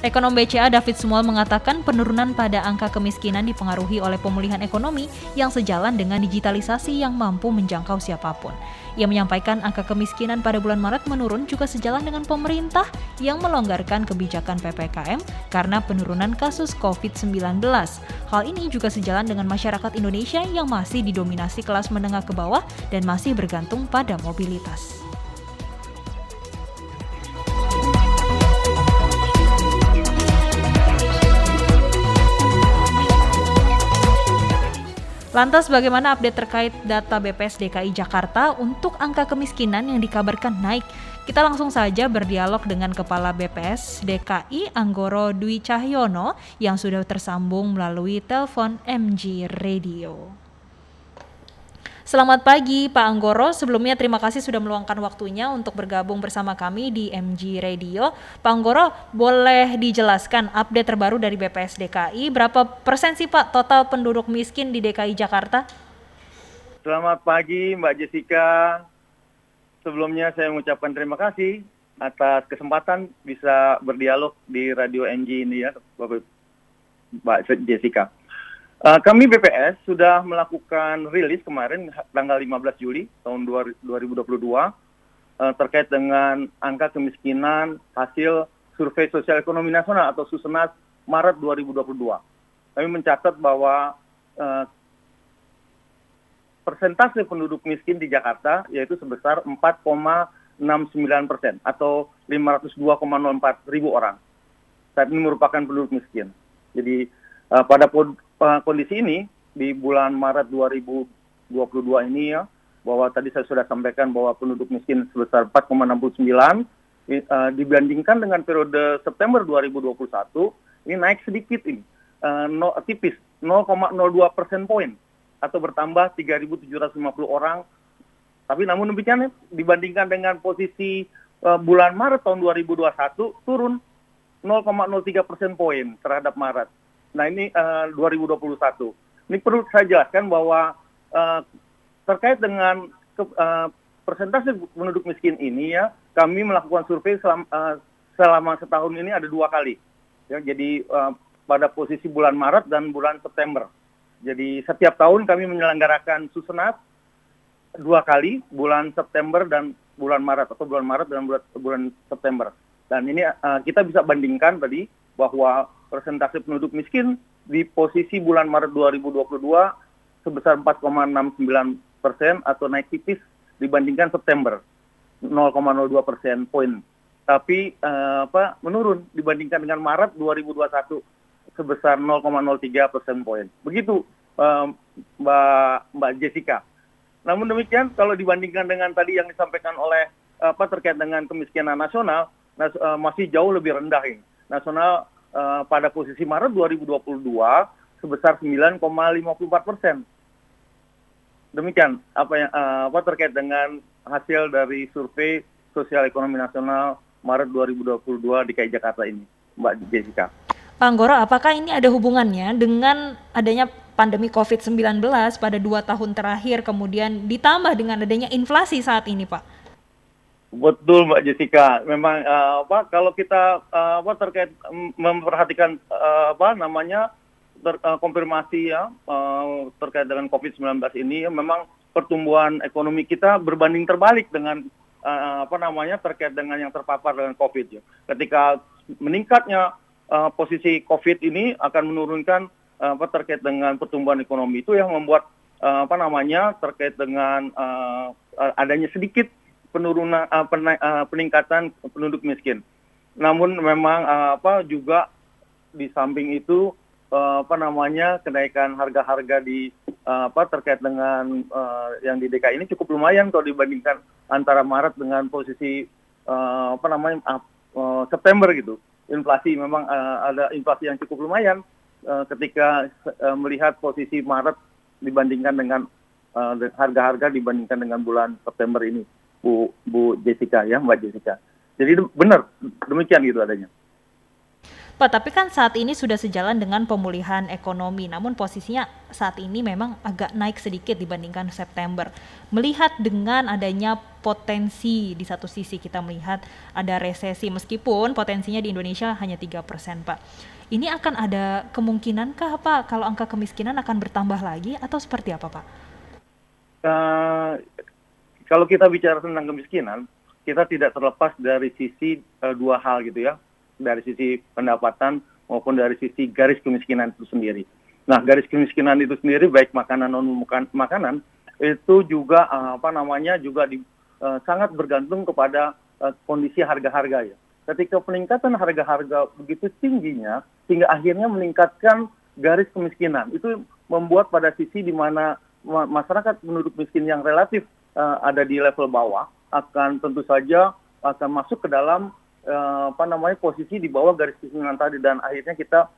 Ekonom BCA David Sumual mengatakan penurunan pada angka kemiskinan dipengaruhi oleh pemulihan ekonomi yang sejalan dengan digitalisasi yang mampu menjangkau siapapun. Ia menyampaikan angka kemiskinan pada bulan Maret menurun juga sejalan dengan pemerintah yang melonggarkan kebijakan PPKM karena penurunan kasus COVID-19. Hal ini juga sejalan dengan masyarakat Indonesia yang masih didominasi kelas menengah ke bawah dan masih bergantung pada mobilitas. Lantas bagaimana update terkait data BPS DKI Jakarta untuk angka kemiskinan yang dikabarkan naik? Kita langsung saja berdialog dengan Kepala BPS DKI Anggoro Dwi Cahyono yang sudah tersambung melalui telepon MG Radio. Selamat pagi Pak Anggoro, sebelumnya terima kasih sudah meluangkan waktunya untuk bergabung bersama kami di MG Radio. Pak Anggoro, boleh dijelaskan update terbaru dari BPS DKI, berapa persen sih Pak total penduduk miskin di DKI Jakarta? Selamat pagi Mbak Jessica. Sebelumnya saya mengucapkan terima kasih atas kesempatan bisa berdialog di Radio MG ini ya, Mbak Jessica. Kami BPS sudah melakukan rilis kemarin tanggal 15 Juli tahun 2022 terkait dengan angka kemiskinan hasil Survei Sosial Ekonomi Nasional atau Susenas Maret 2022. Kami mencatat bahwa persentase penduduk miskin di Jakarta yaitu sebesar 4,69% atau 502,04 ribu orang. Saat ini merupakan penduduk miskin. Jadi pada kondisi ini di bulan Maret 2022 ini ya, bahwa tadi saya sudah sampaikan bahwa penduduk miskin sebesar 4,69 dibandingkan dengan periode September 2021 ini naik sedikit ini, tipis 0,02 persen poin atau bertambah 3.750 orang. Tapi namun demikian dibandingkan dengan posisi bulan Maret tahun 2021 turun 0,03 persen poin terhadap Maret. Nah ini 2021. Ini perlu saya jelaskan bahwa terkait dengan persentase penduduk miskin ini ya, kami melakukan survei selama setahun ini ada 2 kali. Ya, jadi pada posisi bulan Maret dan bulan September. Jadi setiap tahun kami menyelenggarakan Susenas 2 kali, bulan September dan bulan Maret atau bulan Maret dan bulan September. Dan ini kita bisa bandingkan tadi bahwa persentase penduduk miskin di posisi bulan Maret 2022 sebesar 4,69% atau naik tipis dibandingkan September 0,02 persen poin. Tapi menurun dibandingkan dengan Maret 2021 sebesar 0,03 persen poin. Begitu Mbak Jessica. Namun demikian kalau dibandingkan dengan tadi yang disampaikan oleh terkait dengan kemiskinan nasional masih jauh lebih rendah ini. Nasional pada posisi Maret 2022 sebesar 9,54%. Demikian terkait dengan hasil dari Survei Sosial Ekonomi Nasional Maret 2022 DKI Jakarta ini, Mbak Jessica. Pak Anggoro, apakah ini ada hubungannya dengan adanya pandemi COVID-19 pada 2 tahun terakhir, kemudian ditambah dengan adanya inflasi saat ini, Pak? Betul Mbak Jessica, memang kalau kita terkait memperhatikan konfirmasi ya terkait dengan COVID-19 ini, memang pertumbuhan ekonomi kita berbanding terbalik dengan terkait dengan yang terpapar dengan COVID ya. Ketika meningkatnya posisi COVID ini akan menurunkan terkait dengan pertumbuhan ekonomi, itu yang membuat terkait dengan adanya sedikit penurunan peningkatan penduduk miskin. Namun memang juga di samping itu kenaikan harga-harga di terkait dengan yang di DKI ini cukup lumayan kalau dibandingkan antara Maret dengan posisi September gitu. Inflasi memang ada inflasi yang cukup lumayan ketika melihat posisi Maret dibandingkan dengan harga-harga dibandingkan dengan bulan September ini. Bu Jessica ya, Mbak Jessica. Jadi benar demikian gitu adanya. Pak, tapi kan saat ini sudah sejalan dengan pemulihan ekonomi, namun posisinya saat ini memang agak naik sedikit dibandingkan September. Melihat dengan adanya potensi di satu sisi kita melihat ada resesi, meskipun potensinya di Indonesia hanya 3%, Pak. Ini akan ada kemungkinankah, Pak, kalau angka kemiskinan akan bertambah lagi atau seperti apa, Pak? Eh, Kalau kita bicara tentang kemiskinan, kita tidak terlepas dari sisi dua hal gitu ya, dari sisi pendapatan maupun dari sisi garis kemiskinan itu sendiri. Nah, garis kemiskinan itu sendiri baik makanan non makanan itu juga sangat bergantung kepada kondisi harga-harga ya. Ketika peningkatan harga-harga begitu tingginya, hingga akhirnya meningkatkan garis kemiskinan, itu membuat pada sisi di mana masyarakat penduduk miskin yang relatif ada di level bawah akan tentu saja akan masuk ke dalam posisi di bawah garis kemiskinan tadi, dan akhirnya kita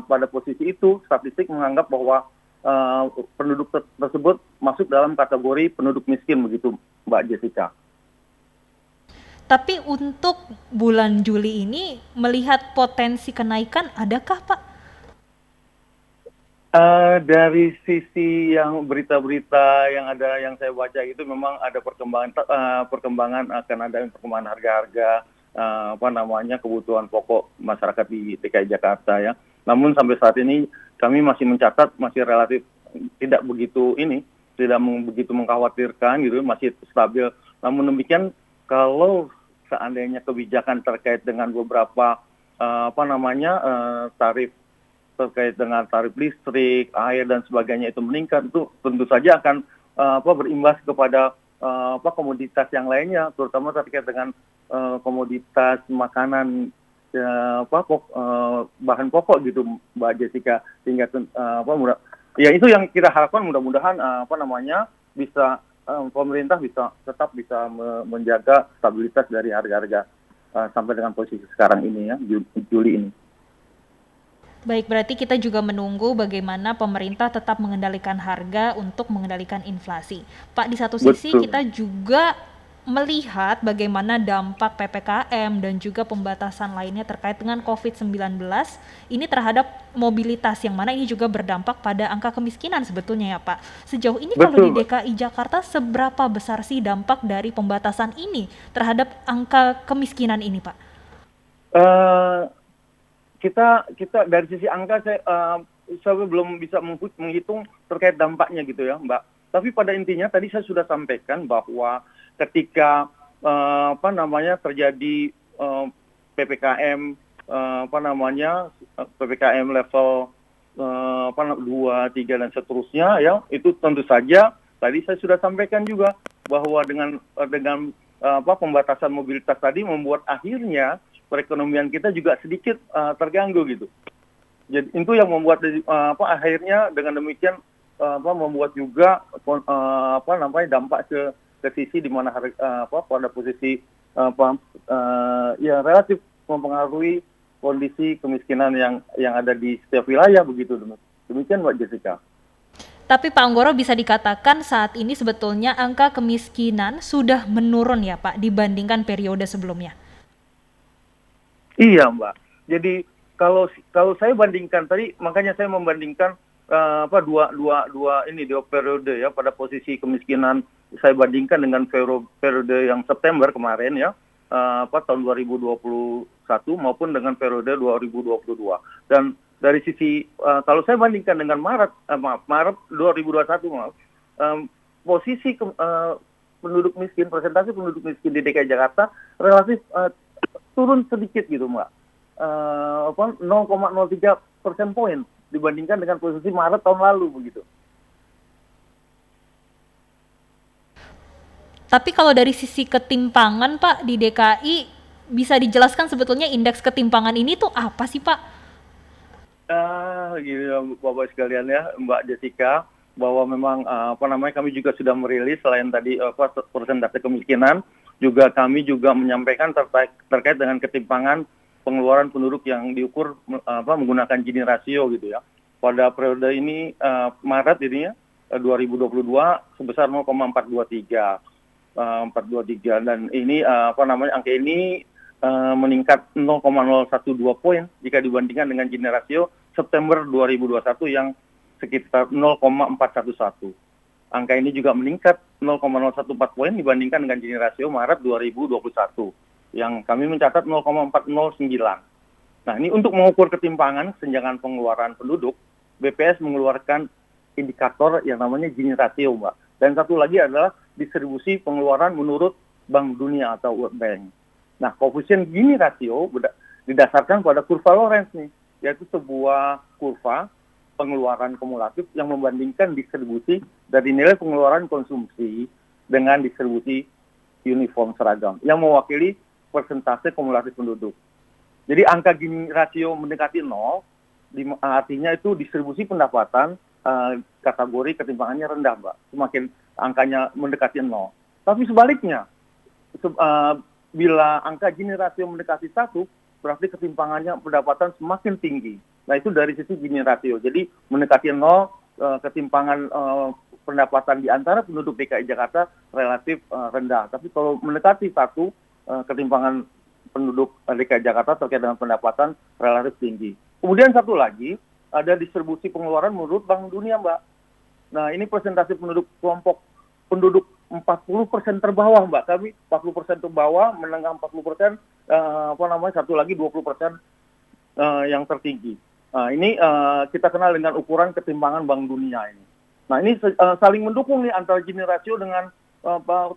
pada posisi itu statistik menganggap bahwa penduduk tersebut masuk dalam kategori penduduk miskin begitu, Mbak Jessica. Tapi untuk bulan Juli ini melihat potensi kenaikan adakah, Pak? Dari sisi yang berita-berita yang saya baca itu memang ada perkembangan akan ada perkembangan harga-harga kebutuhan pokok masyarakat di DKI Jakarta ya. Namun sampai saat ini kami masih mencatat masih relatif tidak begitu begitu mengkhawatirkan gitu, masih stabil. Namun demikian kalau seandainya kebijakan terkait dengan beberapa tarif terkait dengan tarif listrik, air dan sebagainya itu meningkat, itu tentu saja akan berimbas kepada komoditas yang lainnya, terutama terkait dengan komoditas makanan bahan pokok gitu, Mbak Jessica, sehingga ya itu yang kita harapkan mudah-mudahan bisa pemerintah tetap bisa menjaga stabilitas dari harga-harga sampai dengan posisi sekarang ini ya, Juli ini. Baik, berarti kita juga menunggu bagaimana pemerintah tetap mengendalikan harga untuk mengendalikan inflasi. Pak, di satu sisi Betul. kita juga melihat bagaimana dampak PPKM dan juga pembatasan lainnya terkait dengan COVID-19 ini terhadap mobilitas, yang mana ini juga berdampak pada angka kemiskinan sebetulnya ya Pak. Sejauh ini kalau di Betul, Mbak. DKI Jakarta seberapa besar sih dampak dari pembatasan ini terhadap angka kemiskinan ini, Pak? Eh, kita dari sisi angka saya belum bisa menghitung terkait dampaknya gitu ya, Mbak. Tapi pada intinya tadi saya sudah sampaikan bahwa ketika terjadi PPKM PPKM level 2, 3 dan seterusnya ya, itu tentu saja tadi saya sudah sampaikan juga bahwa dengan pembatasan mobilitas tadi membuat akhirnya perekonomian kita juga sedikit terganggu gitu. Jadi itu yang membuat akhirnya dengan demikian membuat juga dampak ke sisi di mana pada posisi ya relatif mempengaruhi kondisi kemiskinan yang ada di setiap wilayah begitu. Demikian Mbak Jessica. Tapi Pak Anggoro, bisa dikatakan saat ini sebetulnya angka kemiskinan sudah menurun ya Pak dibandingkan periode sebelumnya. Iya Mbak. Jadi kalau saya bandingkan tadi, makanya saya membandingkan dua periode ya, pada posisi kemiskinan saya bandingkan dengan periode yang September kemarin ya, tahun 2021 maupun dengan periode 2022. Dan dari sisi kalau saya bandingkan dengan Maret 2021 posisi penduduk miskin, presentasi penduduk miskin di DKI Jakarta relatif turun sedikit gitu Mbak, 0,03% poin dibandingkan dengan posisi Maret tahun lalu begitu. Tapi kalau dari sisi ketimpangan Pak di DKI, bisa dijelaskan sebetulnya indeks ketimpangan ini tuh apa sih Pak? Gini ya, Bapak sekalian ya, Mbak Jessica, bahwa memang kami juga sudah merilis selain tadi persentase kemiskinan, juga kami juga menyampaikan terkait dengan ketimpangan pengeluaran penduduk yang diukur menggunakan Gini rasio gitu ya. Pada periode ini Maret ini ya 2022 sebesar 0,423 dan ini angka ini meningkat 0,012 poin jika dibandingkan dengan Gini rasio September 2021 yang sekitar 0,411. Angka ini juga meningkat 0,014 poin dibandingkan dengan Gini rasio Maret 2021 yang kami mencatat 0,409. Nah, ini untuk mengukur ketimpangan kesenjangan pengeluaran penduduk, BPS mengeluarkan indikator yang namanya Gini rasio, Mbak. Dan satu lagi adalah distribusi pengeluaran menurut Bank Dunia atau World Bank. Nah, koefisien Gini rasio didasarkan pada kurva Lorenz nih, yaitu sebuah kurva pengeluaran kumulatif yang membandingkan distribusi dari nilai pengeluaran konsumsi dengan distribusi uniform seragam yang mewakili persentase kumulatif penduduk. Jadi angka Gini rasio mendekati 0, artinya itu distribusi pendapatan kategori ketimpangannya rendah, Mbak. Semakin angkanya mendekati 0. Tapi sebaliknya, bila angka Gini rasio mendekati 1, berarti ketimpangannya pendapatan semakin tinggi. Nah, itu dari sisi Gini rasio. Jadi mendekati 0, ketimpangan pendapatan di antara penduduk DKI Jakarta relatif rendah. Tapi kalau mendekati 1, ketimpangan penduduk DKI Jakarta terkait dengan pendapatan relatif tinggi. Kemudian satu lagi, ada distribusi pengeluaran menurut Bank Dunia, Mbak. Nah, ini presentasi kelompok penduduk 40% terbawah, Mbak. Kami 40% terbawah, menengah 40%, satu lagi 20% yang tertinggi. Ini kita kenal dengan ukuran ketimpangan Bank Dunia ini. Nah, ini saling mendukung nih antara Gini rasio dengan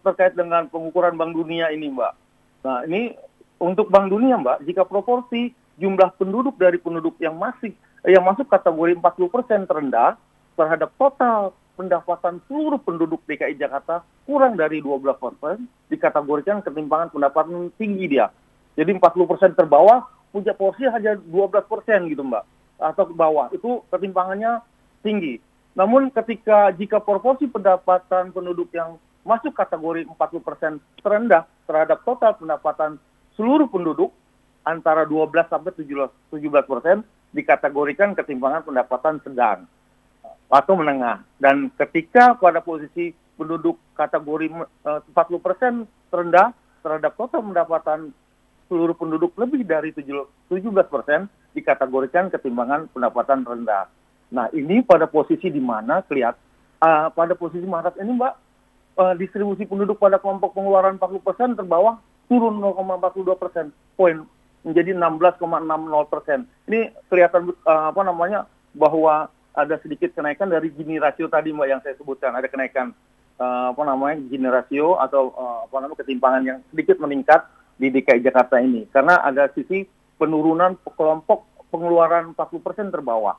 terkait dengan pengukuran Bank Dunia ini, Mbak. Nah, ini untuk Bank Dunia, Mbak, jika proporsi jumlah penduduk dari penduduk yang masuk kategori 40% terendah terhadap total pendapatan seluruh penduduk DKI Jakarta kurang dari 12%, dikategorikan ketimpangan pendapatan tinggi dia. Jadi 40% terbawah punya porsi hanya 12% gitu, Mbak, atau ke bawah. Itu ketimpangannya tinggi. Namun jika proporsi pendapatan penduduk yang masuk kategori 40% terendah terhadap total pendapatan seluruh penduduk antara 12 sampai 17% dikategorikan ketimpangan pendapatan sedang atau menengah. Dan ketika pada posisi penduduk kategori 40% terendah terhadap total pendapatan seluruh penduduk lebih dari 17% dikategorikan ketimpangan pendapatan rendah. Nah, ini pada posisi di mana pada posisi Maret ini, Mbak, distribusi penduduk pada kelompok pengeluaran 40% terbawah turun 0,42% poin menjadi 16,60%. Ini kelihatan bahwa ada sedikit kenaikan dari Gini rasio tadi, Mbak, yang saya sebutkan. Ada kenaikan Gini rasio atau ketimpangan yang sedikit meningkat di DKI Jakarta ini karena ada sisi penurunan kelompok pengeluaran 40% terbawah,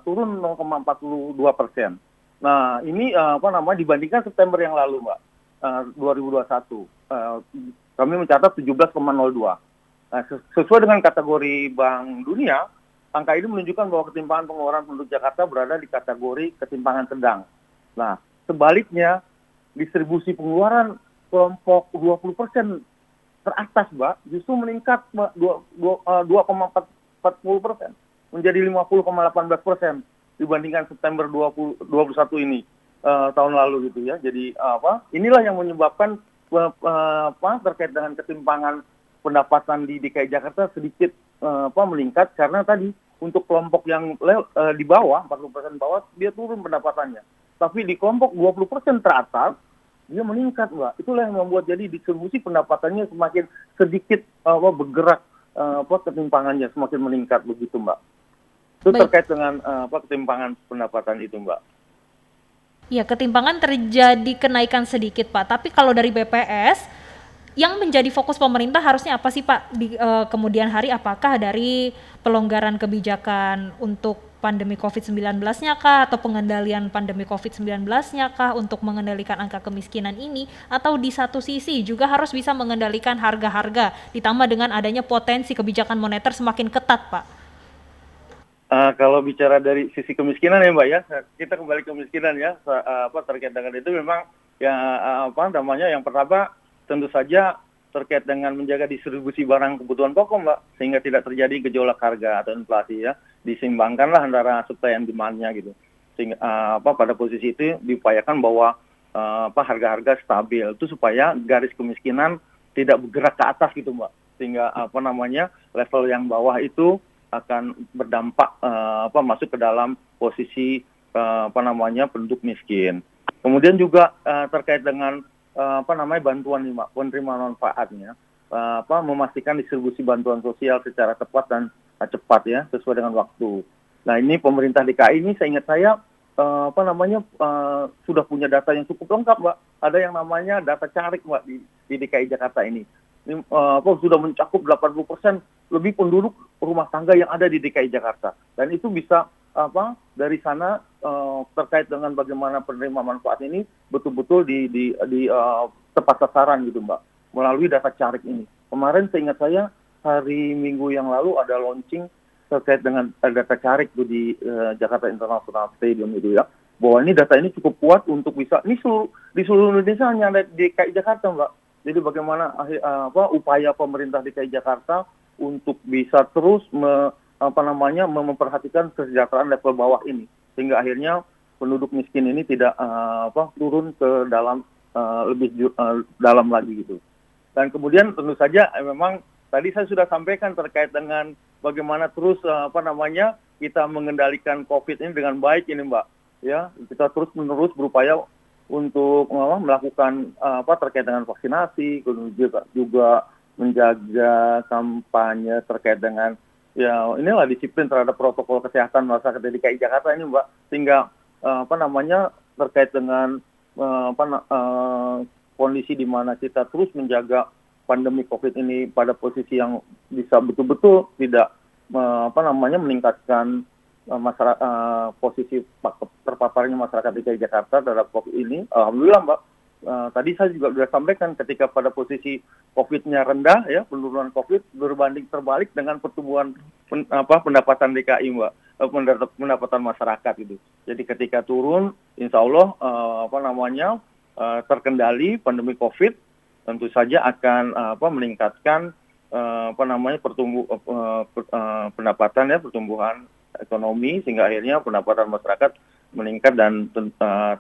turun 0,42%. Nah, ini dibandingkan September yang lalu, Mbak, 2021. Kami mencatat 17,02. Nah, sesuai dengan kategori Bank Dunia, angka ini menunjukkan bahwa ketimpangan pengeluaran penduduk Jakarta berada di kategori ketimpangan sedang. Nah, sebaliknya, distribusi pengeluaran kelompok 20% teratas, Mbak, justru meningkat 2,40% menjadi 50,18% dibandingkan September 2021 ini, tahun lalu gitu ya. Jadi inilah yang menyebabkan terkait dengan ketimpangan pendapatan di DKI Jakarta sedikit meningkat karena tadi untuk kelompok yang di bawah 40% bawah dia turun pendapatannya. Tapi di kelompok 20% teratas dia meningkat, Mbak. Itulah yang membuat jadi distribusi pendapatannya semakin sedikit bergerak, ketimpangannya semakin meningkat begitu, Mbak. Itu terkait dengan ketimpangan pendapatan itu, Mbak. Ya, ketimpangan terjadi kenaikan sedikit, Pak. Tapi kalau dari BPS, yang menjadi fokus pemerintah harusnya apa sih, Pak, di kemudian hari? Apakah dari pelonggaran kebijakan untuk pandemi COVID-19-nya kah, atau pengendalian pandemi COVID-19-nya kah untuk mengendalikan angka kemiskinan ini, atau di satu sisi juga harus bisa mengendalikan harga-harga, ditambah dengan adanya potensi kebijakan moneter semakin ketat, Pak? Kalau bicara dari sisi kemiskinan ya, Mbak, ya, kita kembali ke kemiskinan ya, terkait dengan itu memang yang pertama tentu saja terkait dengan menjaga distribusi barang kebutuhan pokok, Mbak, sehingga tidak terjadi gejolak harga atau inflasi ya, diseimbangkanlah antara supply and demand-nya gitu. Sehingga pada posisi itu diupayakan bahwa harga-harga stabil itu supaya garis kemiskinan tidak bergerak ke atas gitu, Mbak. sehingga level yang bawah itu akan berdampak masuk ke dalam posisi penduduk miskin. Kemudian juga terkait dengan bantuan penerima manfaatnya, memastikan distribusi bantuan sosial secara tepat dan cepat ya, sesuai dengan waktu. Nah, ini pemerintah DKI ini seingat saya sudah punya data yang cukup lengkap, Mbak. Ada yang namanya data carik, Mbak, di DKI Jakarta ini. Ini sudah mencakup 80% lebih penduduk rumah tangga yang ada di DKI Jakarta. Dan itu bisa dari sana terkait dengan bagaimana penerima manfaat ini betul-betul di tepat sasaran gitu, Mbak, melalui data carik ini. Kemarin seingat saya hari Minggu yang lalu ada launching terkait dengan data carik tuh di Jakarta International Stadium itu ya, bahwa ini data ini cukup kuat untuk bisa ini di seluruh Indonesia, hanya ada di DKI Jakarta, Mbak. Jadi bagaimana upaya pemerintah DKI Jakarta untuk bisa terus memperhatikan kesejahteraan level bawah ini, sehingga akhirnya penduduk miskin ini tidak turun ke dalam lebih dalam lagi gitu. Dan kemudian tentu saja memang tadi saya sudah sampaikan terkait dengan bagaimana terus kita mengendalikan COVID ini dengan baik ini, Mbak. Ya, kita terus menerus berupaya untuk melakukan terkait dengan vaksinasi, kemudian juga menjaga kampanye terkait dengan inilah disiplin terhadap protokol kesehatan masyarakat DKI Jakarta ini, Mbak, sehingga terkait dengan kondisi di mana kita terus menjaga pandemi COVID ini pada posisi yang bisa betul-betul tidak meningkatkan posisi terpaparnya masyarakat DKI Jakarta terhadap COVID ini. Alhamdulillah, Mbak. Tadi saya juga sudah sampaikan ketika pada posisi COVID-nya rendah ya, penurunan COVID berbanding terbalik dengan pertumbuhan pendapatan DKI, Mbak, pendapatan masyarakat itu. Jadi ketika turun, insya Allah terkendali pandemi COVID, tentu saja akan meningkatkan pendapatan ya, pertumbuhan ekonomi, sehingga akhirnya pendapatan masyarakat meningkat dan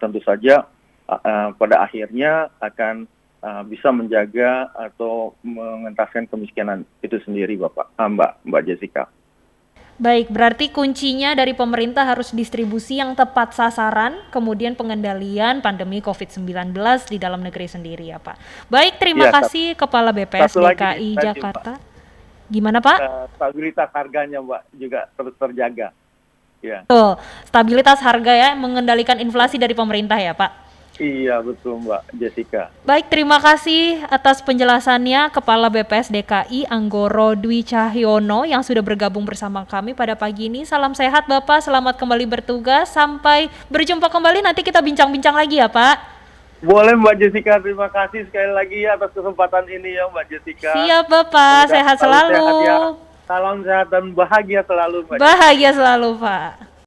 tentu saja pada akhirnya akan bisa menjaga atau mengentaskan kemiskinan itu sendiri, Mbak Jessica. Baik, berarti kuncinya dari pemerintah harus distribusi yang tepat sasaran, kemudian pengendalian pandemi COVID-19 di dalam negeri sendiri ya, Pak. Baik, terima kasih Kepala BPS DKI Jakarta. Gimana, Pak? Stabilitas harganya, Mbak, juga terus terjaga. Ya. Betul, stabilitas harga ya, mengendalikan inflasi dari pemerintah ya, Pak. Iya, betul, Mbak Jessica. Baik, terima kasih atas penjelasannya Kepala BPS DKI Anggoro Dwi Cahyono yang sudah bergabung bersama kami pada pagi ini. Salam sehat Bapak, selamat kembali bertugas. Sampai berjumpa kembali, nanti kita bincang-bincang lagi ya, Pak. Boleh, Mbak Jessica, terima kasih sekali lagi atas kesempatan ini ya, Mbak Jessica. Siap Bapak, sehat selalu. Sehat ya. Salam sehat dan bahagia selalu, Mbak. Bahagia selalu, Pak.